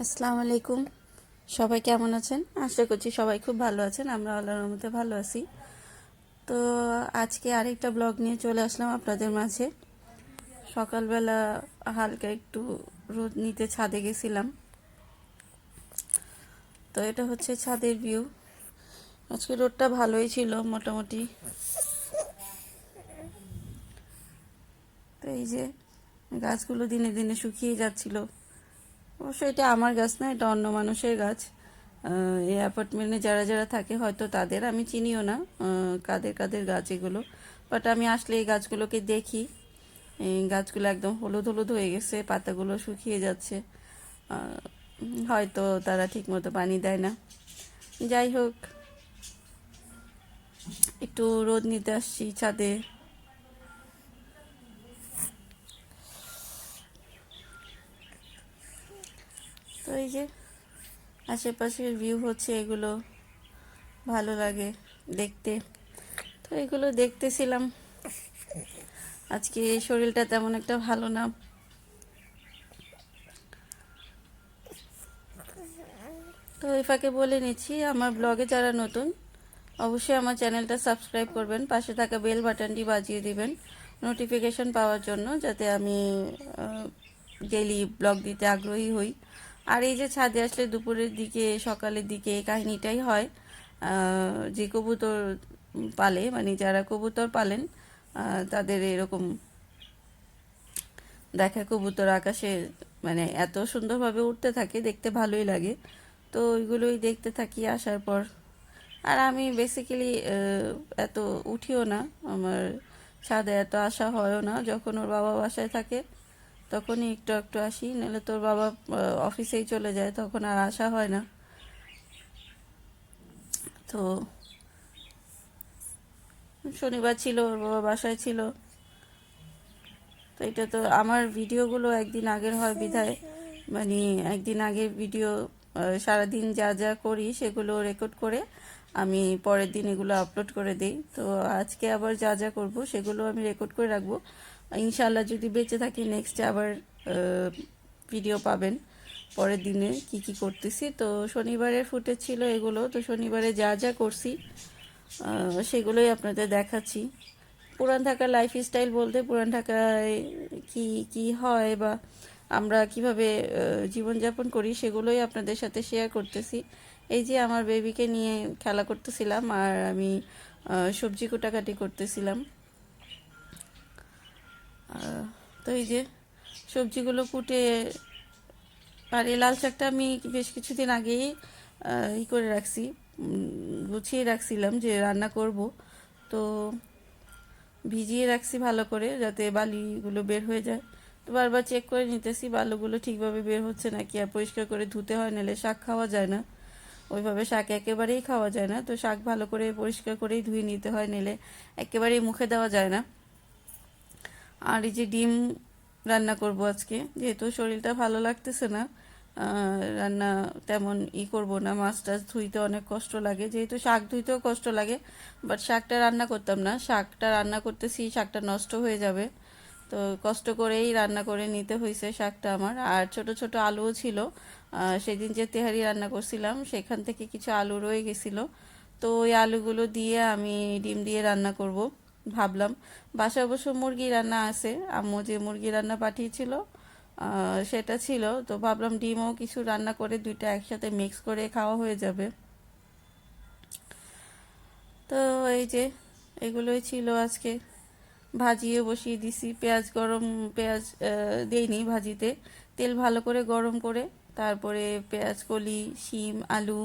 আসসালামু আলাইকুম। সবাই কেমন আছেন? আশা করছি সবাই খুব ভালো আছেন। আমরা আল্লাহর রহমতে ভালো আছি। তো আজকে আরেকটা ব্লগ নিয়ে চলে আসলাম আপনাদের মাঝে। সকালবেলা হালকা একটু রোদ নিতে ছাদে গেছিলাম। তো এটা হচ্ছে ছাদের ভিউ। আজকে রোদটা ভালোই ছিল মোটামুটি। তো এই যে গাছগুলো দিনে দিনে শুকিয়ে যাচ্ছিল। অবশ্য এটা আমার গাছ না, এটা অন্য মানুষের গাছ। এই অ্যাপার্টমেন্টে যারা যারা থাকে হয়তো তাদের, আমি চিনিও না কাদের কাদের গাছ এগুলো। বাট আমি আসলে এই গাছগুলোকে দেখি। এই গাছগুলো একদম হলুদ হলুদ হয়ে গেছে, পাতাগুলো শুকিয়ে যাচ্ছে। হয়তো তারা ঠিকমতো পানি দেয় না। যাই হোক, একটু রোদ নিতে আসছি ছাদে। তো এই যে আশেপাশের ভিউ হচ্ছে এগুলো, ভালো লাগে দেখতে। তো এগুলো দেখতেছিলাম। আজকে শরীরটা তেমন একটা ভালো না। তো এই ফাঁকে বলে নিচ্ছি, আমার ব্লগে যারা নতুন অবশ্যই আমার চ্যানেলটা সাবস্ক্রাইব করবেন, পাশে থাকা বেল বাটনটি বাজিয়ে দিবেন নোটিফিকেশন পাওয়ার জন্য, যাতে আমি ডেইলি ব্লগ দিতে আগ্রহী হই। আর এই যে ছাদে আসলে দুপুরের দিকে সকালের দিকে এই কাহিনিটাই হয়। যে কবুতর পালে, মানে যারা কবুতর পালেন তাদের এরকম দেখা, কবুতর আকাশে মানে এত সুন্দরভাবে উঠতে থাকে, দেখতে ভালোই লাগে। তো ওইগুলোই দেখতে থাকি আসার পর। আর আমি বেসিক্যালি এত উঠিও না, আমার ছাদে এত আসা হয়ও না। যখন ওর বাবা বাসায় থাকে তখনই একটু একটু আসি, নাহলে তোর বাবা অফিসেই চলে যায়, তখন আর আসা হয় না। তো শনিবার ছিল, ওর বাবা বাসায় ছিল। তো এটা তো আমার ভিডিওগুলো একদিন আগের হয় বিধায়, মানে একদিন আগের ভিডিও, সারাদিন যা যা করি সেগুলো রেকর্ড করে আমি পরের দিন এগুলো আপলোড করে দিই। তো আজকে আবার যা যা করব সেগুলো আমি রেকর্ড করে রাখবো। ইনশাআল্লাহ যদি বেঁচে থাকি নেক্সটে আবার ভিডিও পাবেন পরের দিনে কি কি করতেছি। তো শনিবারের ফুটেজ ছিল এগুলো। তো শনিবারে যা যা করছি সেগুলোই আপনাদের দেখাচ্ছি। পুরান ঢাকার লাইফস্টাইল বলতে পুরান ঢাকায় কি কি হয় বা আমরা কিভাবে জীবনযাপন করি সেগুলোই আপনাদের সাথে শেয়ার করতেছি। এই যে আমার বেবিকে নিয়ে খেলা করতেছিলাম আর আমি সবজি কোটাকাটি করতেছিলাম। তো এই যে সবজিগুলো কুটে, আর এই লাল শাকটা আমি বেশ কিছুদিন আগেই করে রাখছি, গুছিয়ে রাখছিলাম যে রান্না করব। তো ভিজিয়ে রাখছি ভালো করে যাতে বালিগুলো বের হয়ে যায়। তো বারবার চেক করে নিতেছি বালুগুলো ঠিকভাবে বের হচ্ছে নাকি, আর পরিষ্কার করে ধুতে হয়, নাহলে শাক খাওয়া যায় না। ওইভাবে শাক একেবারেই খাওয়া যায় না। তো শাক ভালো করে পরিষ্কার করেই ধুয়ে নিতে হয়, নিলে একেবারেই মুখে দেওয়া যায় না। আর এই যে ডিম রান্না করব আজকে, যেহেতু শরীরটা ভালো লাগতেছে না, রান্না তেমন করব না। মাছ টাছ ধুইতে অনেক কষ্ট লাগে, যেহেতু শাক ধুইতেও কষ্ট লাগে। বাট শাকটা রান্না করতাম না, শাকটা রান্না করতেছি শাকটা নষ্ট হয়ে যাবে। তো কষ্ট করেই রান্না করে নিতে হয়েছে শাকটা আমার। আর ছোট ছোট আলুও ছিল, সেদিন যে তেহারি রান্না করছিলাম সেখান থেকে কিছু আলু রয়ে গেছিলো। তো ওই আলুগুলো দিয়ে আমি ডিম দিয়ে রান্না করব ভাবলাম। বাসায় অবশ্য মুরগি রান্না আছে, আম্মু যে মুরগি রান্না পাঠিয়েছিল সেটা ছিল। তো ভাবলাম ডিমও কিছু রান্না করে দুইটা একসাথে মিক্স করে খাওয়া হয়ে যাবে। তো এই যে এগুলোই ছিল আজকে। ভাজিয়ে বসিয়ে দিছি, পেঁয়াজ গরম, পেঁয়াজ দেইনি ভাজিতে, তেল ভালো করে গরম করে তারপরে পেঁয়াজ কলি, শিম, আলু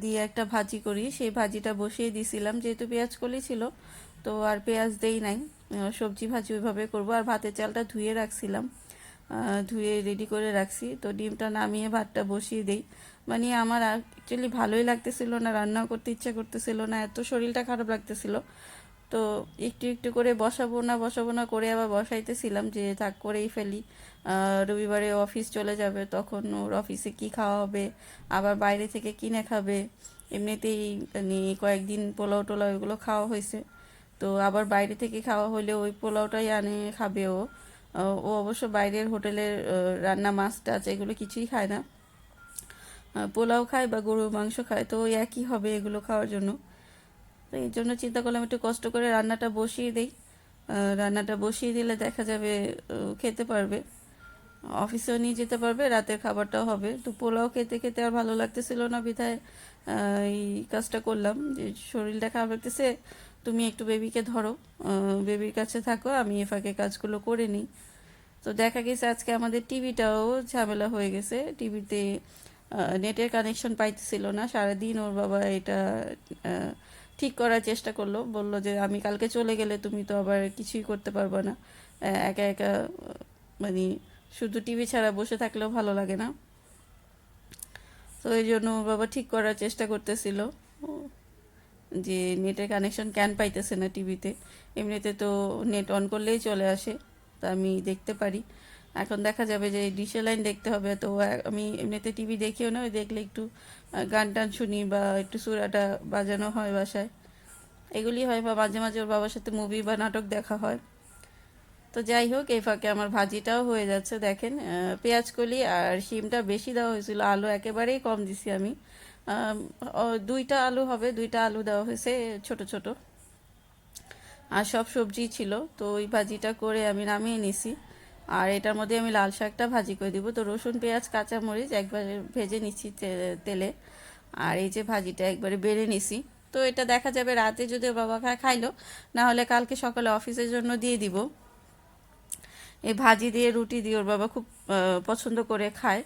দিয়ে একটা ভাজি করি, সেই ভাজিটা বসিয়ে দিছিলাম। যেহেতু পেঁয়াজ কলি ছিল তো আর পেঁয়াজ দেই নাই, সবজি ভাজি ওইভাবে করব। আর ভাতের চালটা ধুয়ে রাখছিলাম, ধুয়ে রেডি করে রাখছি। তো ডিমটা নামিয়ে ভাতটা বসিয়ে দেই। মানে আমার অ্যাকচুয়ালি ভালোই লাগতেছিল না, রান্নাও করতে ইচ্ছা করতেছিল না, এত শরীরটা খারাপ লাগতেছিল। তো একটু একটু করে বসাবো না করে আবার বসাইতেছিলাম যে থাক করেই ফেলি। রবিবারে অফিস চলে যাবে, তখন ওর অফিসে কি খাওয়া হবে, আবার বাইরে থেকে কিনে খাবে। এমনিতেই মানে কয়েকদিন পোলাও টোলাও এগুলো খাওয়া হয়েছে, তো আবার বাইরে থেকে খাওয়া হলে ওই পোলাওটাই আনে খাবে ও। ও অবশ্য বাইরের হোটেলের রান্না মাছ টাছ এগুলো কিছুই খায় না। পোলাও খায় বা গরুর মাংস খায়, তো ওই একই হবে এগুলো খাওয়ার জন্য। তো এই জন্য চিন্তা করলাম একটু কষ্ট করে রান্নাটা বসিয়ে দিই। রান্নাটা বসিয়ে দিলে দেখা যাবে খেতে পারবে, অফিসেও নিয়ে যেতে পারবে, রাতের খাবারটাও হবে। তো পোলাও খেতে খেতে আর ভালো লাগতেছিল না, বিধায় এই কাজটা করলাম যে শরীরটা খারাপ লাগতেছে, তুমি একটু বেবিকে ধরো, বেবির কাছে থাকো, আমি এ ফাঁকে কাজগুলো করে নিই। তো দেখা গেছে আজকে আমাদের টিভিটাও ঝামেলা হয়ে গেছে, টিভিতে নেটের কানেকশন পাইতেছিল না। সারাদিন ওর বাবা এটা আহ, ঠিক করার চেষ্টা করলো, বলল যে আমি কালকে চলে গেলে তুমি তো আবার কিছুই করতে পারবে না, একা একা মানে শুধু টিভি ছাড়া বসে থাকলেও ভালো লাগে না। তো এই জন্য ওর বাবা ঠিক করার চেষ্টা করতেছিল যে নেটের কানেকশন কেন পাইতেছে না টিভিতে। এমনিতে তো নেট অন করলেই চলে আসে, তা আমি দেখতে পারি। এখন দেখা যাবে যে ডিশে লাইন দেখতে হবে, তো আমি এমনিতে টিভি দেখিও না, ওই দেখলে একটু গান টান শুনি বা একটু সুরাটা বাজানো হয় বাসায়, এগুলি হয়, বা মাঝে মাঝে ওর বাবার সাথে মুভি বা নাটক দেখা হয়। তো যাই হোক, এই ফাঁকে আমার ভাজিটাও হয়ে যাচ্ছে দেখেন। পেঁয়াজ কলি আর শিমটা বেশি দেওয়া হয়েছিল, আলু একেবারেই কম দিছি আমি। দুইটা আলু হবে, দুইটা আলু দেওয়া হয়েছে ছোট ছোট, আর সব সবজি ছিল। তো ওই ভাজিটা করে আমি নামিয়ে নিছি। আর এটার মধ্যে আমি লাল শাকটা ভাজি করে দিব। তো রসুন পেঁয়াজ কাঁচামরিচ একবারে ভেজে নিচ্ছি তেলে, আর এই যে ভাজিটা একবারে বেড়ে নিছি। তো এটা দেখা যাবে রাতে যদি ওর বাবা খাইলো, না হলে কালকে সকালে অফিসের জন্য দিয়ে দিব। এই ভাজি দিয়ে রুটি দিয়ে ওর বাবা খুব পছন্দ করে খায়।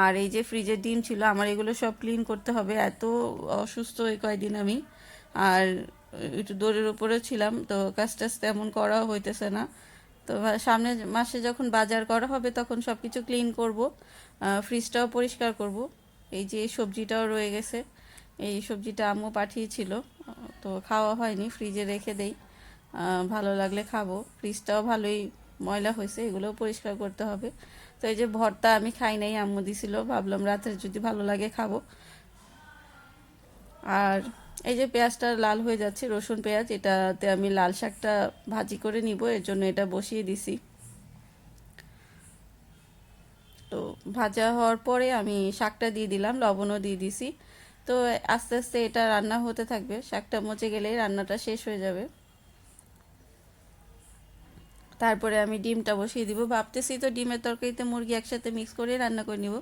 আর এই যে ফ্রিজের ডিম ছিল আমার, এগুলো সব ক্লিন করতে হবে, এত অসুস্থ এই কয়দিন আমি। আর একটু দৌড়ের উপরে ছিলাম, তো কাজ টাজ তেমন করাও হইতেছে না। তো সামনের মাসে যখন বাজার করা হবে তখন সব কিছু ক্লিন করব, ফ্রিজটাও পরিষ্কার করব। এই যে সবজিটাও রয়ে গেছে, এই সবজিটা আম্মু পাঠিয়েছিল, তো খাওয়া হয়নি, ফ্রিজে রেখে দেই, ভালো লাগলে খাবো। ফ্রিজটাও ভালোই ময়লা হয়েছে, এগুলোও পরিষ্কার করতে হবে। তো এই যে ভর্তা আমি খাই নাই, আম্মু দিছিল, ভাবলাম রাতে যদি ভালো লাগে খাবো। আর এই যে পেঁয়াজটা লাল হয়ে যাচ্ছে, রসুন পেঁয়াজ, এটাতে আমি লাল শাকটা ভাজি করে নিব, এর জন্য এটা বসিয়ে দিছি। তো ভাজা হওয়ার পরে আমি শাকটা দিয়ে দিলাম, লবণও দিয়ে দিছি। তো আস্তে আস্তে এটা রান্না হতে থাকবে, শাকটা মচে গেলেই রান্নাটা শেষ হয়ে যাবে। তারপরে আমি ডিমটা বসিয়ে দিব, ভাবতেছি তো ডিমের তরকারিতে মুরগি একসাথে মিক্স করে রান্না করে নিব।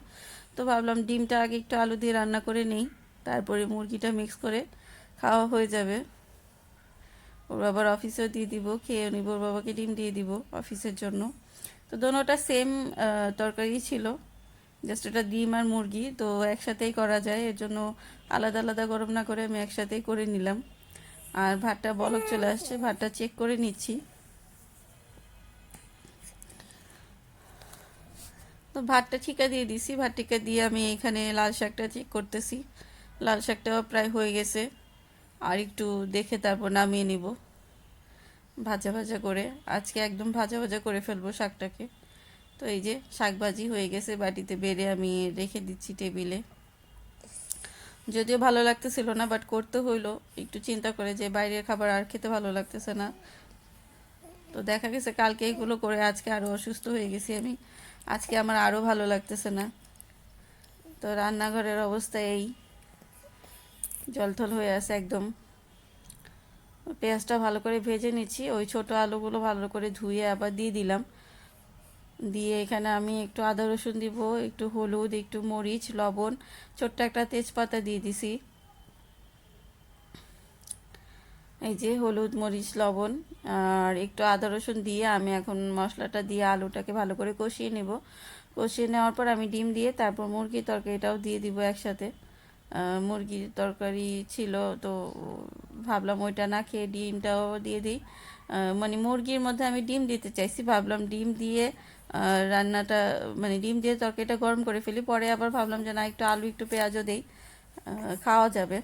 তো ভাবলাম ডিমটা আগে একটু আলু দিয়ে রান্না করে নিই, তারপরে মুরগিটা মিক্স করে খাওয়া হয়ে যাবে। ওর বাবার অফিসেও দিয়ে দিব, খেয়ে নিব, ওর বাবাকে ডিম দিয়ে দিব অফিসের জন্য। তো দোনোটা সেম তরকারি ছিল, জাস্ট এটা ডিম আর মুরগি, তো একসাথেই করা যায়, এর জন্য আলাদা আলাদা গরম না করে আমি একসাথেই করে নিলাম। আর ভাতটা বলক চলে আসছে, ভাতটা চেক করে নিচ্ছি। তো ভাতটা ঠিকা দিয়ে দিছি, ভাত ঠিকা দিয়ে আমি এখানে লাল শাকটা চেক করতেছি। লাল শাকটাও প্রায় হয়ে গেছে, আর একটু দেখে তারপর নামিয়ে নিব ভাজা ভাজা করে। আজকে একদম ভাজা ভাজা করে ফেলবো শাকটাকে। তো এই যে শাক ভাজি হয়ে গেছে, বাটিতে বেড়ে আমি রেখে দিচ্ছি টেবিলে। যদিও ভালো লাগতেছিল না, বাট করতে হইলো একটু চিন্তা করে যে বাইরের খাবার আর খেতে ভালো লাগতেছে না। তো দেখা গেছে কালকে এগুলো করে আজকে আরও অসুস্থ হয়ে গেছি আমি, আজকে আমার আরও ভালো লাগতেছে না। তো রান্নাঘরের অবস্থা এই, জলথল হয়ে আছে একদম। পেঁয়াজটা ভালো করে ভেজে নিচ্ছি, ওই ছোট আলুগুলো ভালো করে ধুয়ে আবার দিয়ে দিলাম। দিয়ে এখানে আমি একটু আদা রসুন দিব, একটু হলুদ, একটু মরিচ, লবণ, ছোট্ট একটা তেজপাতা দিয়ে দিছি। এই যে হলুদ, মরিচ, লবণ আর একটু আদা রসুন দিয়ে আমি এখন মশলাটা দিয়ে আলুটাকে ভালো করে কষিয়ে নেব। কষিয়ে নেওয়ার পর আমি ডিম দিয়ে তারপর মুরগির তরকারিটাও দিয়ে দিব একসাথে। মুরগির তরকারি ছিল, তো ভাবলাম ওইটা না খেয়ে ডিমটাও দিয়ে দিই। মানে মুরগির মধ্যে আমি ডিম দিতে চাইছি, ভাবলাম ডিম দিয়ে রান্নাটা, মানে ডিম দিয়ে তরকারিটা গরম করে ফেলি, পরে আবার ভাবলাম যে না, একটু আলু একটু পেঁয়াজও দেই, খাওয়া যাবে।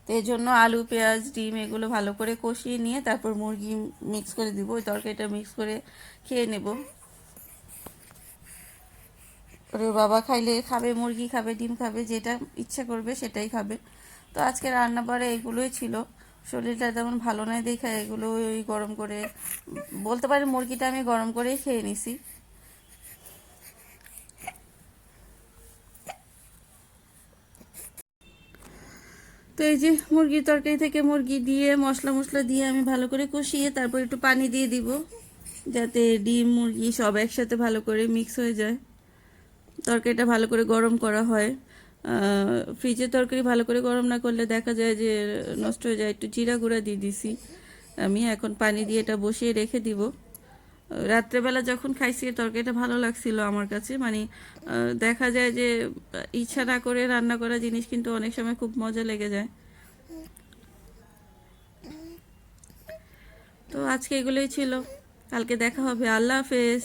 তো এই জন্য আলু, পেঁয়াজ, ডিম এগুলো ভালো করে কষিয়ে নিয়ে তারপর মুরগি মিক্স করে দিব, ওই তরকারিটা মিক্স করে খেয়ে নেব। ওর বাবা খাইলে খাবে, মুরগি খাবে, ডিম খাবে, যেটা ইচ্ছা করবে সেটাই খাবে। তো আজকে রান্না বাড়ে এগুলোই ছিল। শরীরটা তেমন ভালো নয় দেখে এগুলোই গরম করে, বলতে পারি মুরগিটা আমি গরম করেই খেয়ে নিছি। তো এই যে মুরগির তরকারি থেকে মুরগি দিয়ে মশলা মশলা দিয়ে আমি ভালো করে কষিয়ে তারপর একটু পানি দিয়ে দিব, যাতে ডিম মুরগি সব একসাথে ভালো করে মিক্স হয়ে যায়। তরকারিটা ভালো করে গরম করা হয়। ফ্রিজের তরকারি ভালো করে গরম না করলে দেখা যায় যে নষ্ট হয়ে যায়। একটু জিরা গুঁড়া দিয়ে দিছি আমি। এখন পানি দিয়ে এটা বসিয়ে রেখে দিব। রাত্রেবেলা যখন খাইছি তরকারিটা ভালো লাগছিল আমার কাছে, মানে দেখা যায় যে ইচ্ছা না করে রান্না করা জিনিস কিন্তু অনেক সময় খুব মজা লেগে যায়। তো আজকে এগুলোই ছিল, কালকে দেখা হবে। আল্লাহ হাফেজ।